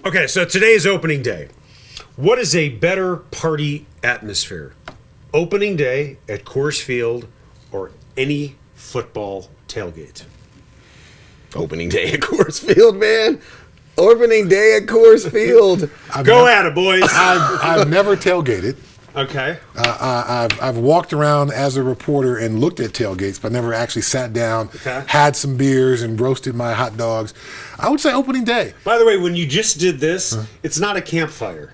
Okay, so today is opening day. What is a better party atmosphere? Opening day at Coors Field or any football tailgate? Opening day at Coors Field, man. Opening day at Coors Field. Go at it, boys. I've never tailgated. Okay. I've walked around as a reporter and looked at tailgates, but never actually sat down, had some beers, and roasted my hot dogs. I would say opening day. By the way, when you just did this, it's not a campfire.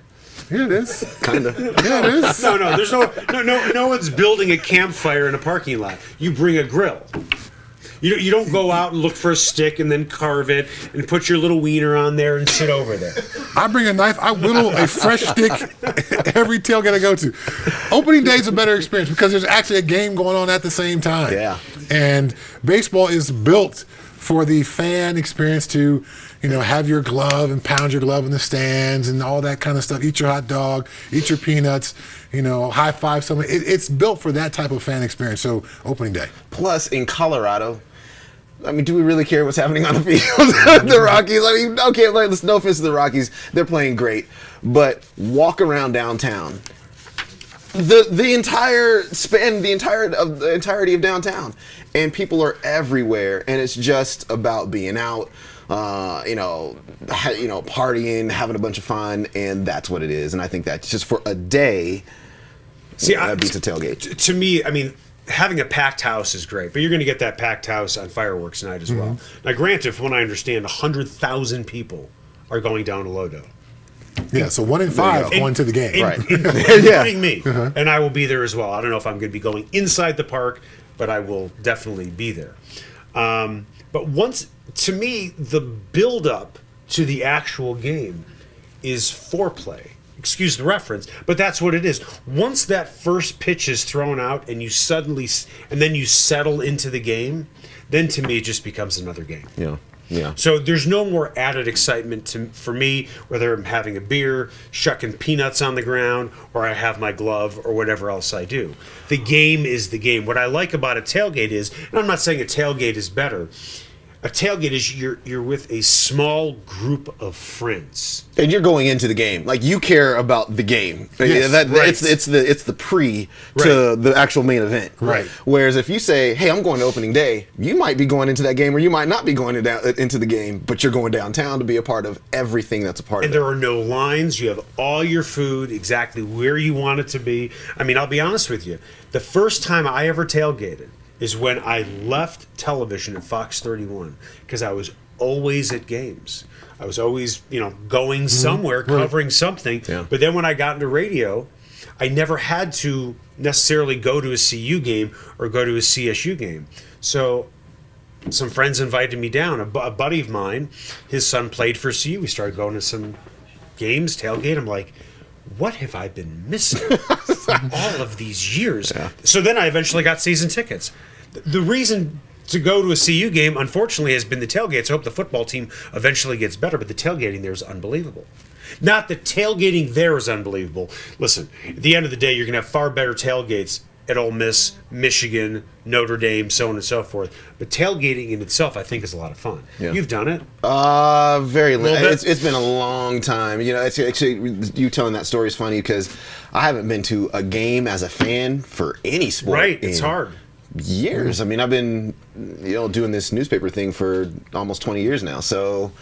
Yeah, it is. Kind of. Yeah, it is. No, there's no one's building a campfire in a parking lot. You bring a grill. You don't go out and look for a stick and then carve it and put your little wiener on there and sit over there. I bring a knife. I whittle a fresh stick every tailgate I go to. Opening day is a better experience because there's actually a game going on at the same time. Yeah. And baseball is built for the fan experience to, have your glove and pound your glove in the stands and all that kind of stuff. Eat your hot dog, eat your peanuts, high five someone. It's built for that type of fan experience. So opening day. Plus, in Colorado, do we really care what's happening on the field? The Rockies, okay, let's no offense to the Rockies. They're playing great. But walk around downtown. The entirety of downtown. And people are everywhere. And it's just about being out, partying, having a bunch of fun. And that's what it is. And I think that's just for a day. See, that beats a tailgate. To me, having a packed house is great, but you're going to get that packed house on fireworks night as well. Now, granted, from what I understand, 100,000 people are going down to Lodo. Yeah, so 1 in 5 going to the game. Right. Including me. And I will be there as well. I don't know if I'm going to be going inside the park, but I will definitely be there. But to me, the build-up to the actual game is foreplay. Excuse the reference, but that's what it is. Once that first pitch is thrown out and then you settle into the game, then to me it just becomes another game. Yeah. So there's no more added excitement for me, whether I'm having a beer, shucking peanuts on the ground, or I have my glove or whatever else I do. The game is the game. What I like about a tailgate is, and I'm not saying a tailgate is better, a tailgate is you're with a small group of friends, and you're going into the game. Like, you care about the game. Yes, right. It's the pre to the actual main event. Right. Whereas if you say, "Hey, I'm going to opening day," you might be going into that game, or you might not be going into the game, but you're going downtown to be a part of everything that's a part of it. And there are no lines. You have all your food exactly where you want it to be. I'll be honest with you. The first time I ever tailgated is when I left television at Fox 31, because I was always at games. I was always, going somewhere, covering something. Yeah. But then when I got into radio, I never had to necessarily go to a CU game or go to a CSU game. So some friends invited me down. A buddy of mine, his son played for CU. We started going to some games, tailgate. I'm like, what have I been missing all of these years? Yeah. So then I eventually got season tickets. The reason to go to a CU game, unfortunately, has been the tailgates. I hope the football team eventually gets better, but the tailgating there is unbelievable. Not the tailgating there is unbelievable. Listen, at the end of the day, you're going to have far better tailgates at Ole Miss, Michigan, Notre Dame, so on and so forth. But tailgating in itself, I think, is a lot of fun. Yeah. You've done it? Very little. It's been a long time. It's actually, you telling that story is funny because I haven't been to a game as a fan for any sport. Right, it's hard. Years. I've been, doing this newspaper thing for almost 20 years now. So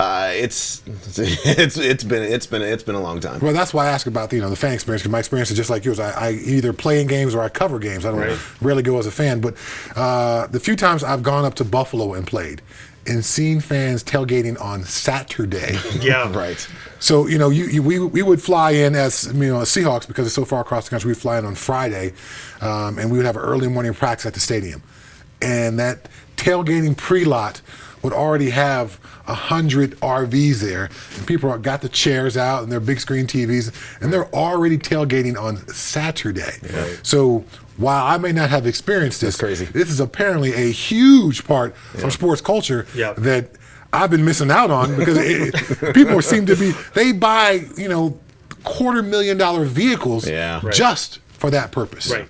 it's been a long time. Well, that's why I ask about the fan experience, because my experience is just like yours. I either play in games or I cover games. I don't rarely go as a fan, but the few times I've gone up to Buffalo and played and seen fans tailgating on Saturday. Yeah, right. So we would fly in as Seahawks, because it's so far across the country. We'd fly in on Friday, and we would have an early morning practice at the stadium, and that tailgating pre-lot would already have 100 RVs there, and people got the chairs out and their big screen TVs, and they're already tailgating on Saturday. Right. So while I may not have experienced this, crazy. This is apparently a huge part of sports culture that I've been missing out on, because people seem to be, they buy $250,000 vehicles just for that purpose. Right.